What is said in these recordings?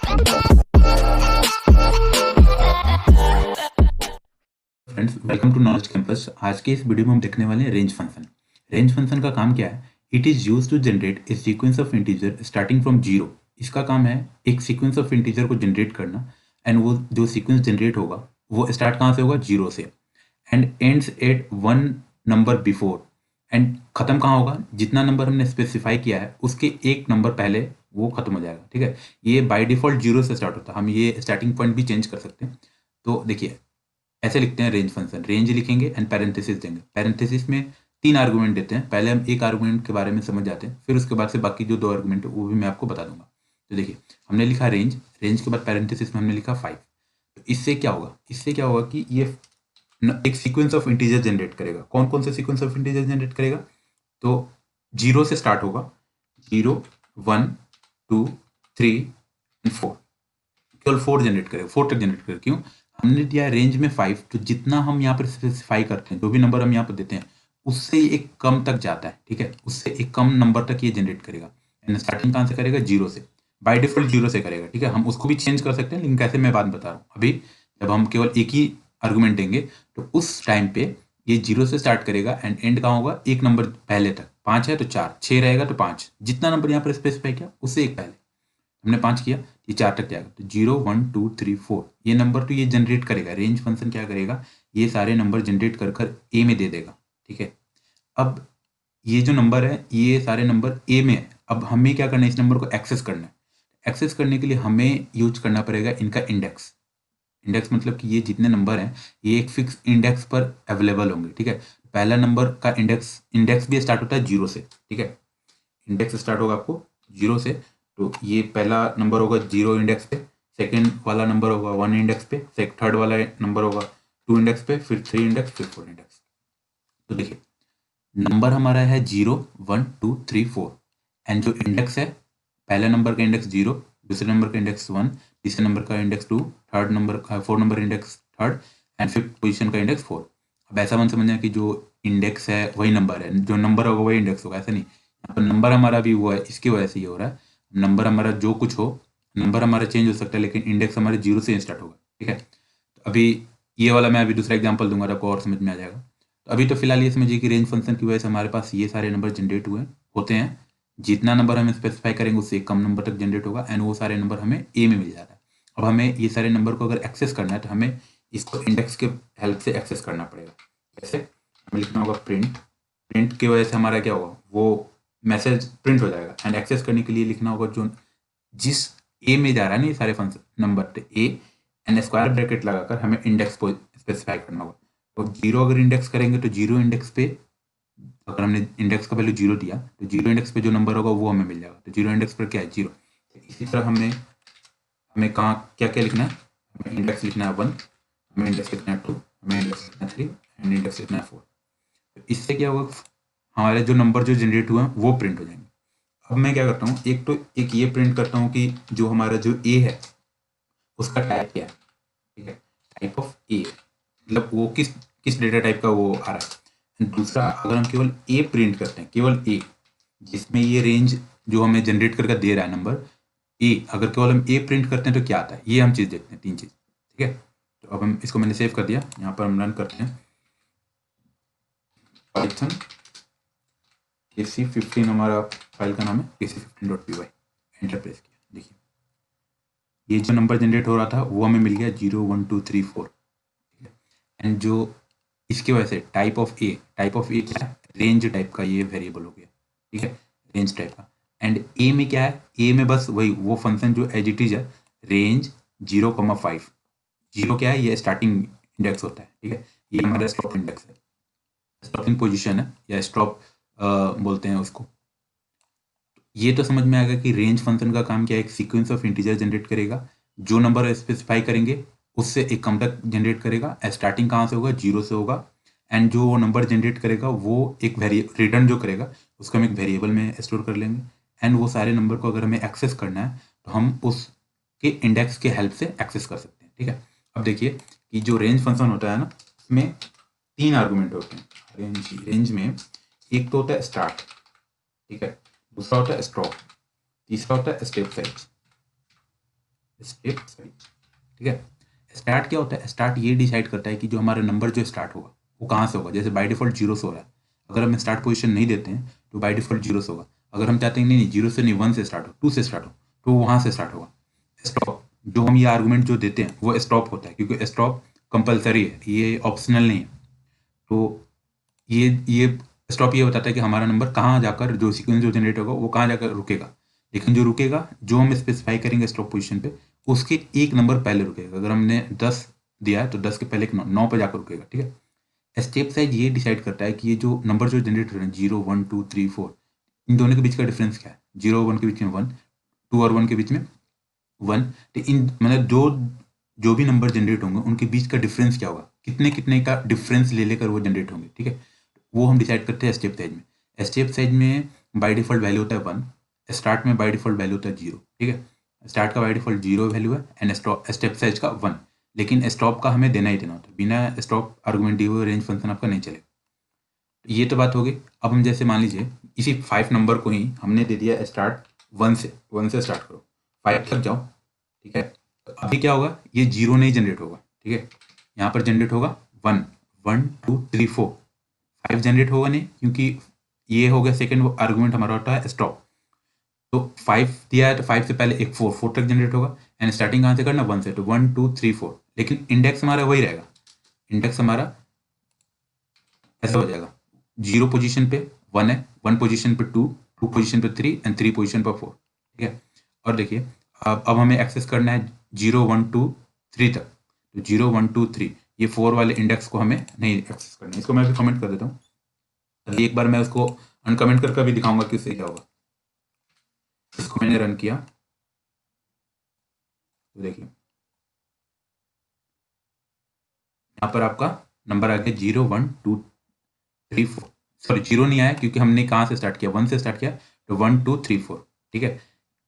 Friends, welcome to knowledge campus. आज के इस वीडियो में हम देखने वाले हैं रेंज फंक्शन। रेंज फंक्शन का काम क्या है? It is use to generate a sequence of integer starting from zero. इसका काम है एक सीक्वेंस ऑफ इंटीजर को जनरेट करना, एंड वो जो सीक्वेंस जनरेट होगा वो स्टार्ट कहाँ से होगा? जीरो से, and ends at one number before, and खत्म कहाँ होगा? जितना नंबर हमने स्पेसिफाई किया है उसके एक नंबर पहले वो खत्म हो जाएगा। ठीक है, ये बाय डिफॉल्ट जीरो से स्टार्ट होता है। हम ये स्टार्टिंग पॉइंट भी चेंज कर सकते हैं। तो देखिए, ऐसे लिखते हैं रेंज फंक्शन। रेंज लिखेंगे एंड पैरेंथेसिस देंगे। पैरेंथेसिस में 3 आर्गुमेंट देते हैं। पहले हम एक आर्गुमेंट के बारे में समझ जाते हैं, फिर उसके बाद से बाकी जो 2 आर्गुमेंट है वो भी मैं आपको बता दूंगा। तो देखिए, हमने लिखा रेंज, रेंज के बाद पैरेंथेसिस में हमने लिखा 5। तो इससे क्या होगा? इससे क्या होगा कि ये एक सीक्वेंस ऑफ इंटीजर जनरेट करेगा। कौन कौन से सीक्वेंस ऑफ इंटीजर जनरेट करेगा? तो जीरो से स्टार्ट होगा, 0 1 2 3 एंड 4। केवल 4 जनरेट करेगा, 4 तक जनरेट करेगा। क्यों? हमने दिया रेंज में 5, तो जितना हम यहाँ पर स्पेसिफाई करते हैं, जो भी नंबर हम यहाँ पर देते हैं, उससे एक कम तक जाता है। ठीक है, उससे एक कम नंबर तक ये जनरेट करेगा। एंड स्टार्टिंग कहाँ से करेगा? जीरो से। बाय डिफॉल्ट जीरो से करेगा। ठीक है, हम उसको भी चेंज कर सकते हैं, लेकिन कैसे मैं बात बता रहा हूँ। अभी जब हम केवल एक ही आर्गुमेंट देंगे तो उस टाइम पे ये जीरो से स्टार्ट करेगा एंड एंड कहाँ होगा? एक नंबर पहले तक। 5 है तो 4, 6 रहेगा तो 5, जितना नंबर यहाँ पर स्पेसिफाई किया उससे एक पहले। हमने 5 किया, ये 4 तक जाएगा। तो 0 1 2 3 4 ये नंबर तो ये जनरेट करेगा। रेंज फंक्शन क्या करेगा? ये सारे नंबर जनरेट कर कर ए में दे देगा। ठीक है, अब ये जो नंबर है, ये सारे नंबर ए में है। अब हमें क्या करना है? इस नंबर को एक्सेस करना है। एक्सेस करने के लिए हमें यूज करना पड़ेगा इनका इंडेक्स। इंडेक्स मतलब कि ये जितने नंबर हैं ये एक फिक्स इंडेक्स पर अवेलेबल होंगे। ठीक है, पहला नंबर का इंडेक्स इंडेक्स भी स्टार्ट होता है जीरो से। ठीक है, इंडेक्स स्टार्ट होगा आपको जीरो से। तो ये पहला नंबर होगा जीरो इंडेक्स पे, सेकंड वाला नंबर होगा 1 इंडेक्स पे, थर्ड वाला नंबर होगा 2 इंडेक्स पे, फिर 3 इंडेक्स, फिर 4 इंडेक्स। तो देखिए, नंबर हमारा है 0 1 2 3 4, एंड जो इंडेक्स है, पहले नंबर का इंडेक्स 0, दूसरे नंबर का इंडेक्स 1, तीसरे नंबर का इंडेक्स 2, थर्ड नंबर का 4 number index third, and fifth position का इंडेक्स 4। अब ऐसा मन समझना कि जो इंडेक्स है वही नंबर है, जो नंबर होगा वही इंडेक्स होगा, ऐसा नहीं। यहाँ पर नंबर हमारा भी हुआ है, इसकी वजह से ये हो रहा है। नंबर हमारा जो कुछ हो, नंबर हमारा चेंज हो सकता है, लेकिन इंडेक्स हमारे जीरो से स्टार्ट होगा। ठीक है, तो अभी ये वाला मैं अभी दूसरा एग्जाम्पल दूंगा, आपको और समझ में आ जाएगा। तो अभी तो फिलहाल ये समझिए कि रेंज फंक्शन की वजह से हमारे पास ये सारे नंबर जनरेट हुए होते हैं। जितना नंबर हम स्पेसिफाई करेंगे उससे कम नंबर तक जनरेट होगा, एंड वो सारे नंबर हमें ए में मिल जाता है। अब हमें ये सारे नंबर को अगर एक्सेस करना है तो हमें इसको इंडेक्स के हेल्प से एक्सेस करना पड़ेगा। कैसे? हमें लिखना होगा प्रिंट। प्रिंट की वजह से हमारा क्या होगा? वो मैसेज प्रिंट हो जाएगा। एंड एक्सेस करने के लिए लिखना होगा जो जिस ए में जा रहा है ना ये सारे फंक्शन नंबर, तो ए एंड स्क्वायर ब्रैकेट लगाकर हमें इंडेक्स को स्पेसिफाई करना होगा। तो जीरो अगर इंडेक्स करेंगे तो जीरो इंडेक्स पे, अगर हमने इंडेक्स का वैल्यू जीरो दिया तो जीरो इंडेक्स पे जो नंबर होगा वो हमें मिल जाएगा। तो जीरो इंडेक्स पर क्या है? जीरो। इसी तरह हमें कहाँ क्या क्या लिखना है? हमें इंडेक्स लिखना है 1, हमें इंडेक्स लिखना है 2, हमें इंडेक्स लिखना है 3, एंड इंडेक्स लिखना है 4। तो इससे क्या होगा? हमारे जो नंबर जो जनरेट हुए हैं वो प्रिंट हो जाएंगे। अब मैं क्या करता हूँ, एक ये प्रिंट करता हूँ कि जो हमारा जो ए है उसका टाइप क्या है। ठीक है, टाइप ऑफ ए मतलब वो किस किस डेटा टाइप का वो आ रहा है। दूसरा, अगर हम केवल ए प्रिंट करते हैं, केवल ए, जिसमें ये रेंज जो हमें जनरेट करके दे रहा है नंबर ए, अगर केवल हम ए प्रिंट करते हैं तो क्या आता है, ये हम चीज़ देखते हैं, 3 चीज़। ठीक है, तो अब हम इसको मैंने सेव कर दिया, यहाँ पर हम रन करते हैं पाइथन KC15, हमारा फाइल का नाम है KC15.py। एंटर प्रेस किया, देखिए ये जो नंबर जनरेट हो रहा था वो हमें मिल गया 0 1 2 3 4। एंड जो इसकी वजह से टाइप ऑफ ए क्या है? रेंज टाइप का ये वेरिएबल हो गया। ठीक है, रेंज टाइप का। एंड ए में क्या है? ए में बस वही वो फंक्शन जो एज इट इज है, रेंज 0,5। जीरो क्या है? ये स्टार्टिंग इंडेक्स होता है। ठीक है, ये हमारा स्टॉप इंडेक्स है, स्टॉपिंग पोजीशन है, या स्टॉप बोलते हैं उसको। ये तो समझ में आएगा कि रेंज फंक्शन का काम क्या है? एक सीक्वेंस ऑफ इंटीजर जनरेट करेगा, जो नंबर स्पेसिफाई करेंगे उससे एक कम तक जनरेट करेगा। स्टार्टिंग कहाँ से होगा? जीरो से होगा। एंड जो वो नंबर जनरेट करेगा वो एक रिटर्न जो करेगा उसको हम एक वेरिएबल में स्टोर कर लेंगे। एंड वो सारे नंबर को अगर हमें एक्सेस करना है तो हम उसके इंडेक्स के हेल्प से एक्सेस कर सकते हैं। ठीक है, अब देखिए कि जो रेंज फंक्शन होता है ना, उसमें 3 आर्गूमेंट होते हैं। रेंज में एक तो होता है स्टार्ट, ठीक है, दूसरा होता है स्टॉप, तीसरा होता है स्टेप साइज। स्टेप साइज, ठीक है। स्टार्ट क्या होता है, स्टार्ट ये डिसाइड करता है कि जो हमारा नंबर जो स्टार्ट होगा वो कहाँ से होगा। जैसे बाय डिफॉल्ट जीरो से हो रहा है, अगर हम स्टार्ट पोजीशन नहीं देते हैं तो बाय डिफॉल्ट जीरो से होगा। अगर हम चाहते हैं नहीं जीरो से नहीं, वन से स्टार्ट हो, टू से स्टार्ट हो, तो वहाँ से स्टार्ट होगा। स्टॉप, जो हम ये आर्गूमेंट जो देते हैं वो स्टॉप होता है, क्योंकि स्टॉप कंपलसरी है, ये ऑप्शनल नहीं है। तो ये स्टॉप ये बताता है कि हमारा नंबर कहाँ जाकर, जो सीक्वेंस जो जनरेट होगा वो कहाँ जाकर रुकेगा। लेकिन जो रुकेगा, जो हम स्पेसिफाई करेंगे स्टॉप पोजीशन पे, उसके एक नंबर पहले रुकेगा। अगर हमने 10 दिया है तो 10 के पहले एक 9 पे जाकर रुकेगा, ठीक है। स्टेप साइज ये डिसाइड करता है कि ये जो नंबर जो जनरेट हो रहे हैं 0 1 2 3 4, इन दोनों के बीच का डिफरेंस क्या है। 0 1 के बीच में 1, 2 और 1 के बीच में 1। तो इन मतलब जो जो भी नंबर जनरेट होंगे उनके बीच का डिफरेंस क्या होगा, कितने कितने का डिफरेंस ले लेकर वो जनरेट होंगे, ठीक है। वो हम डिसाइड करते हैं स्टेप साइज में। स्टेप साइज में बाय डिफॉल्ट वैल्यू होता है 1, स्टार्ट में बाय डिफॉल्ट वैल्यू होता है 0, ठीक है। स्टार्ट का बाय डिफॉल्ट 0 वैल्यू है एंड स्टेप साइज का 1। लेकिन स्टॉप का हमें देना ही देना होता है, बिना स्टॉप आर्गुमेंट दिए हुए रेंज फंक्शन आपका नहीं चलेगा। ये तो बात हो गई। अब हम जैसे मान लीजिए इसी 5 नंबर को ही हमने दे दिया स्टार्ट 1 से स्टार्ट करो, 5 तक जाओ, ठीक है। तो अभी क्या होगा, ये 0 नहीं जनरेट होगा, ठीक है। यहाँ पर जनरेट होगा 1 1 2 3 4, 5 जनरेट होगा नहीं, क्योंकि ये हो गया सेकेंड आर्गुमेंट हमारा होता है स्टॉप। तो 5 दिया है तो 5 से पहले एक 4 तक जनरेट होगा एंड स्टार्टिंग कहाँ से करना, 1 से, तो 1 2 3 4। लेकिन इंडेक्स हमारा वही रहेगा, इंडेक्स हमारा ऐसा हो जाएगा, 0 पोजीशन पे 1 है, 1 पोजीशन पे 2, 2 पोजीशन पे 3 एंड 3 पोजीशन पे 4, ठीक है। और देखिए अब हमें एक्सेस करना है 0 1 2 3 तक। तो 0 1 2 3 ये 4 वाले इंडेक्स को हमें नहीं एक्सेस करना है। इसको मैं अभी कमेंट कर देता हूँ। अभी एक बार मैं उसको अनकमेंट करके भी दिखाऊंगा कि उससे क्या होगा। इसको मैंने रन किया तो देखिए यहाँ पर आपका नंबर आ गया 0 1 2 3 4। सॉरी 0 नहीं आया क्योंकि हमने कहाँ से स्टार्ट किया, 1 से स्टार्ट किया, तो 1 2 3 4, ठीक है।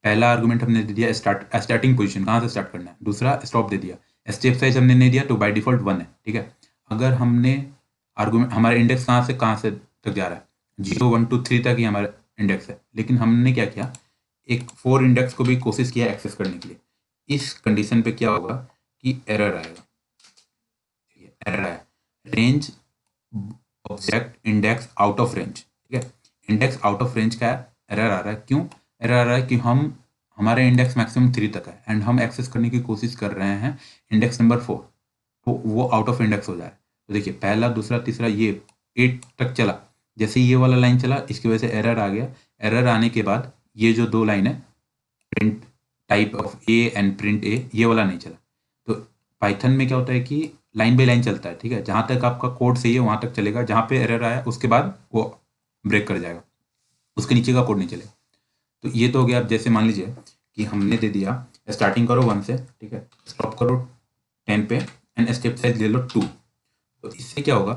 पहला आर्गुमेंट हमने दे दिया स्टार्टिंग पोजीशन कहाँ से स्टार्ट करना है, दूसरा स्टॉप दे दिया, स्टेप साइज हमने नहीं दिया तो बाय डिफॉल्ट 1 है, ठीक है। अगर हमने आर्गुमेंट, हमारा इंडेक्स कहाँ से तक जा रहा है, 0 1 2 3 तक ही हमारा इंडेक्स है। लेकिन हमने क्या किया, एक 4 इंडेक्स को भी कोशिश किया एक्सेस करने के लिए। इस कंडीशन पे क्या होगा कि एरर आएगा, एरर आया, range object index out of range, ठीक है। इंडेक्स आउट ऑफ रेंज का एरर आ रहा है। क्यों एरर आ रहा है कि हमारे इंडेक्स मैक्सिमम 3 तक है एंड हम एक्सेस करने की कोशिश कर रहे हैं इंडेक्स नंबर 4, तो वो आउट ऑफ इंडेक्स हो जा रहा है। तो देखिए पहला दूसरा तीसरा ये 8 तक चला, जैसे ये वाला लाइन चला इसकी वजह से एरर आ गया। एरर आने के बाद ये जो 2 लाइन है, print type of A and print A, ये वाला नहीं चला। तो पाइथन में क्या होता है कि लाइन बाई लाइन चलता है, ठीक है। जहाँ तक आपका कोड सही है वहाँ तक चलेगा, जहाँ पे एरर आया उसके बाद वो ब्रेक कर जाएगा, उसके नीचे का कोड नहीं चलेगा। तो ये तो हो गया। अब जैसे मान लीजिए कि हमने दे दिया स्टार्टिंग करो 1 से, ठीक है, स्टॉप करो 10 पे एंड स्टेप साइज ले लो 2। तो इससे क्या होगा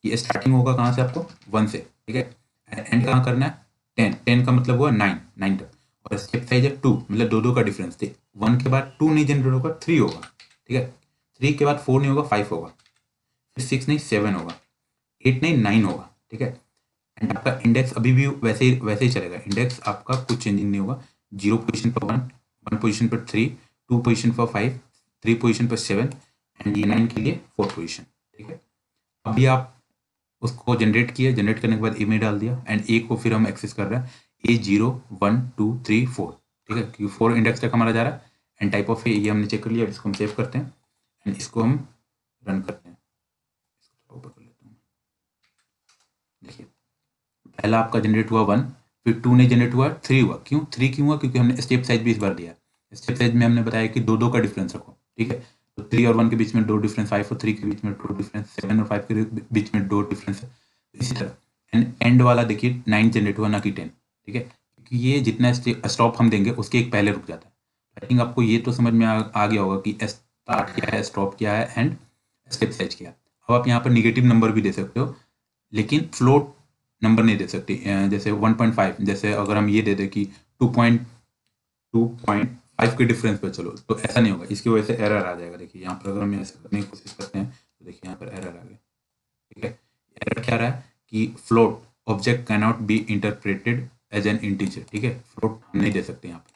कि स्टार्टिंग होगा कहाँ से आपको 1 से, ठीक है, एंड कहाँ करना है 10, 10 का मतलब हुआ 9, 9 तक। और स्टेप साइज है 2, मतलब दो का डिफरेंस थे। 1 के बाद 2 नहीं जनरेट होगा, 3 होगा, ठीक है। 3 के बाद 4 नहीं होगा, 5 होगा, फिर 6 नहीं 7 होगा, 8 नहीं 9 होगा, ठीक है। एंड आपका इंडेक्स अभी भी वैसे ही चलेगा, इंडेक्स आपका कुछ चेंजिंग नहीं होगा। 0 पोजीशन पर 1, 1 पोजीशन पर 3, 2 पोजीशन पर 5, 3 पोजीशन पर 7 एंड ये 9 के लिए 4 पोजीशन, ठीक है। अभी आप उसको जनरेट किया, जनरेट करने के बाद ए में डाल दिया एंड ए को फिर हम एक्सेस कर रहे हैं ए 0 1 2 3 4, ठीक है, क्योंकि 4 इंडेक्स तक हमारा जा रहा है। एंड टाइप ऑफ ए ये हमने चेक कर लिया। इसको हम सेव करते हैं एंड इसको हम रन करते हैं। इसको ऊपर कर लेता हूँ। देखिए पहला आपका जनरेट हुआ 1, फिर 2 नहीं जनरेट हुआ, 3 हुआ। क्यों 3 क्यों हुआ, क्योंकि हमने स्टेप साइज भी इस बार दिया है। स्टेप साइज में हमने बताया कि दो का डिफरेंस रखो, ठीक है। तो 3 और 1 के बीच में 2 डिफरेंस, 5 और 3 के बीच में 2 डिफरेंस, 7 और 5 के बीच में 2 डिफरेंस है। इसी तरह एंड वाला देखिए 9 जनरेट हुआ ना कि 10, ठीक है, क्योंकि ये जितना स्टॉप हम देंगे उसके एक पहले रुक जाता है। आई थिंक आपको ये तो समझ में आ गया होगा कि स्टार्ट क्या है, स्टॉप क्या है एंड स्टेप साइज क्या है। अब आप यहाँ पर निगेटिव नंबर भी दे सकते हो, लेकिन फ्लोट नंबर नहीं दे सकते। जैसे 1.5, जैसे अगर हम ये दे दें कि 2.5 के डिफरेंस पर चलो, तो ऐसा नहीं होगा, इसकी वजह से एरर आ जाएगा। देखिए यहाँ पर अगर हम ऐसा करने की कोशिश करते हैं तो देखिए यहाँ पर एरर आ गया, ठीक है। एरर क्या रहा है कि float object can not be interpreted as an integer, ठीक है, फ्लोट हम नहीं दे सकते यहाँ पर।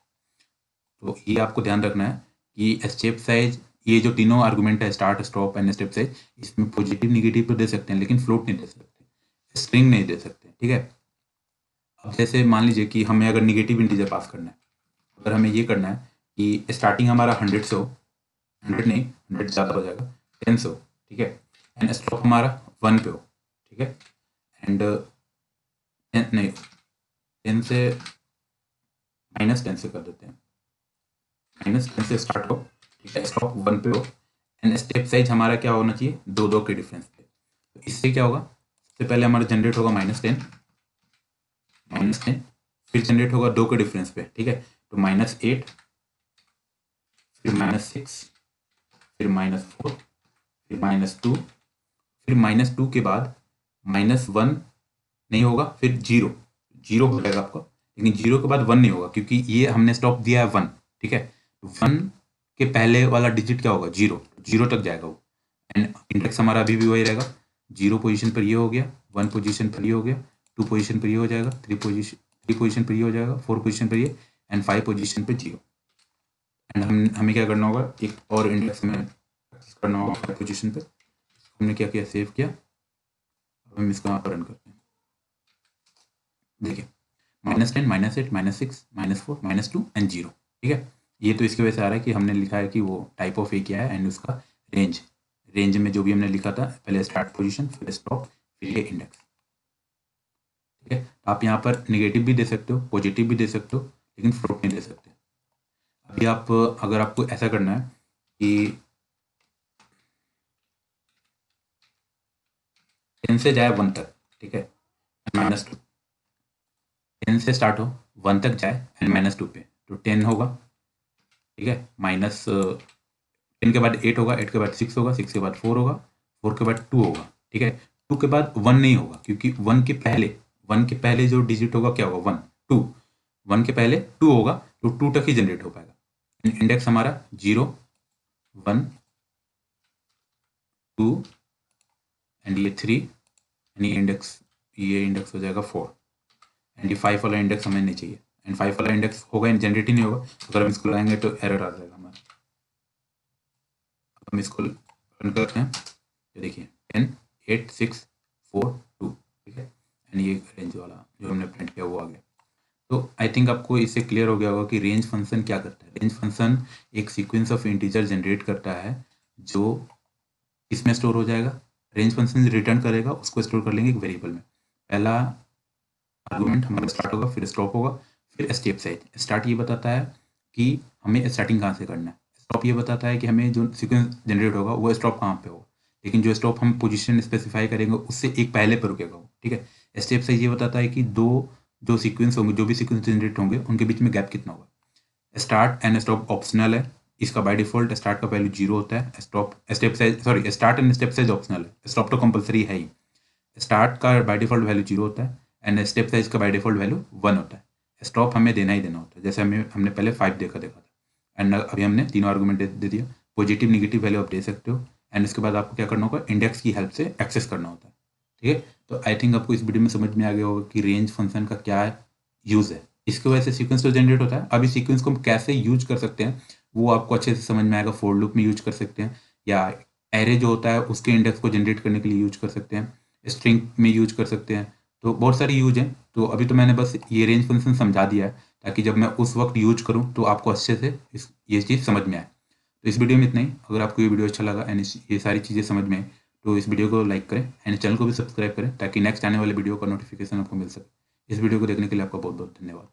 तो ये आपको ध्यान रखना है कि स्टेप साइज, ये जो तीनों आर्गुमेंट है start, stop and step size, इसमें पॉजिटिव नेगेटिव तो दे सकते हैं लेकिन फ्लोट नहीं दे सकते, स्ट्रिंग नहीं दे सकते, ठीक है। अब जैसे मान लीजिए कि हमें अगर निगेटिव इंटीजर पास करना है, अगर हमें ये करना है कि स्टार्टिंग हमारा 100 से हो, 100 नहीं, 100 ज़्यादा हो जाएगा, 10 से हो, ठीक है, एंड स्टॉप हमारा 1 पे हो, ठीक है, एंड नहीं, 10 से -10 से कर देते हैं, -10 से स्टार्ट हो, ठीक है, स्टॉप 1 पे हो, एंड स्टेप साइज हमारा क्या होना चाहिए, 2 के डिफरेंस पे। तो इससे क्या होगा, सबसे पहले हमारा जनरेट होगा -10, फिर जनरेट होगा 2 के डिफरेंस पे, ठीक है, तो -8, फिर -6, फिर -4, फिर -2, फिर -2 के बाद -1 नहीं होगा, फिर 0 हो जाएगा आपका, लेकिन 0 के बाद 1 नहीं होगा क्योंकि ये हमने स्टॉप दिया है 1, ठीक है, 1 के पहले वाला डिजिट क्या होगा, 0 तक जाएगा वो, एंड इंडेक्स हमारा अभी भी वही रहेगा, 0 पोजीशन पर ये हो गया, 1 पोजीशन पर ये हो गया, 2 पोजीशन पर ये हो जाएगा, 3 पोजीशन पर ये हो जाएगा, 4 पोजीशन पर ये, एंड 5 पोजीशन पर 0। एंड हमें क्या करना होगा, एक और इंडेक्स में करना होगा 5 पोजीशन पे। हमने क्या किया, सेव किया, अब हम इसको यहाँ पर रन करते हैं, देखिए -10, -8, -6, -4, -2 एंड 0, ठीक है। ये तो इसकी वजह से आ रहा है कि हमने लिखा है कि वो टाइप ऑफ ए क्या है एंड उसका रेंज में जो भी हमने लिखा था, पहले स्टार्ट पोजीशन, फिर स्टॉप, फिर ये इंडेक्स, ठीक है। आप यहाँ पर नेगेटिव भी दे सकते हो, पॉजिटिव भी दे सकते हो, लेकिन फ्लोट नहीं दे सकते। अभी आप अगर आपको ऐसा करना है कि 10 से जाए 1 तक, ठीक है, -2, 10 से स्टार्ट हो 1 तक जाए एंड -2 पे, तो 10 होगा, ठीक है, -10 के बाद 8 होगा, 8 के बाद 6 होगा, 6 के बाद 4 होगा, 4 के बाद 2 होगा, ठीक है, 2 के बाद 1 नहीं होगा क्योंकि 1 के पहले जो डिजिट होगा क्या होगा, 1, 2, 1 के पहले 2 होगा, तो 2 तक ही जनरेट हो पाएगा। इंडेक्स हमारा 0, 1, 2 एंड ये 3, एंड ये इंडेक्स हो जाएगा 4, एंड ये 5 वाला इंडेक्स हमें नहीं चाहिए, एंड 5 वाला इंडेक्स होगा जनरेट ही नहीं होगा, अगर हम इसको लाएंगे तो एरर आ जाएगा हमारा। हम इसको रन करते हैं, तो देखिए 10, 8, 6, 4, 2, ठीक है, एंड ये रेंज वाला जो हमने प्रिंट किया वो आ गया। तो आई थिंक आपको इससे क्लियर हो गया होगा कि रेंज फंक्शन क्या करता है। रेंज फंक्शन एक सीक्वेंस ऑफ इंटीजर जनरेट करता है जो इसमें स्टोर हो जाएगा, रेंज फंक्शन रिटर्न करेगा, उसको स्टोर कर लेंगे एक वेरिएबल में। पहला आर्गुमेंट हमारा स्टार्ट होगा, फिर स्टॉप होगा, फिर स्टेप साइज। स्टार्ट ये बताता है कि हमें स्टार्टिंग कहाँ से करना है, स्टॉप ये बताता है कि हमें जो सीक्वेंस जनरेट होगा वो स्टॉप कहाँ पे होगा, लेकिन जो स्टॉप हम पोजीशन स्पेसिफाई करेंगे उससे एक पहले पर रुकेगा वो, ठीक है। स्टेप साइज ये बताता है कि जो सीक्वेंस होंगे, जो भी सीक्वेंस जनरेट होंगे उनके बीच में गैप कितना होगा। स्टार्ट एंड स्टॉप ऑप्शनल है, इसका बाय डिफॉल्ट स्टार्ट का वैल्यू 0 होता है, start and step size optional है, स्टॉप तो कंपलसरी है ही। स्टार्ट का बाय डिफॉल्ट वैल्यू 0 होता है एंड स्टेप साइज का बाय डिफॉल्ट वैल्यू 1 होता है। स्टॉप हमें देना ही देना होता है, जैसे हमने पहले 5 देखा था, एंड अभी हमने तीनों आर्गुमेंट दे दिया। पॉजिटिव नेगेटिव वैल्यू आप दे सकते हो, एंड इसके बाद आपको क्या करना होगा, इंडेक्स की हेल्प से एक्सेस करना होता है, ठीक है। तो आई थिंक आपको इस वीडियो में समझ में आ गया होगा कि रेंज फंक्शन का क्या यूज़ है। इसकी वजह से सीक्वेंस तो जनरेट होता है। अभी सीक्वेंस को हम कैसे यूज कर सकते हैं वो आपको अच्छे से समझ में आएगा। फॉर लूप में यूज कर सकते हैं, या एरे जो होता है उसके इंडेक्स को जनरेट करने के लिए यूज कर सकते हैं, स्ट्रिंग में यूज कर सकते हैं, तो बहुत सारी यूज हैं। तो अभी तो मैंने बस ये रेंज फंक्शन समझा दिया है ताकि जब मैं उस वक्त यूज करूँ तो आपको अच्छे से ये चीज़ समझ में आए। तो इस वीडियो में इतना ही। अगर आपको ये वीडियो अच्छा लगा एंड ये सारी चीज़ें समझ में आए तो इस वीडियो को लाइक करें एंड चैनल को भी सब्सक्राइब करें ताकि नेक्स्ट आने वाले वीडियो का नोटिफिकेशन आपको मिल सके। इस वीडियो को देखने के लिए आपका बहुत बहुत धन्यवाद।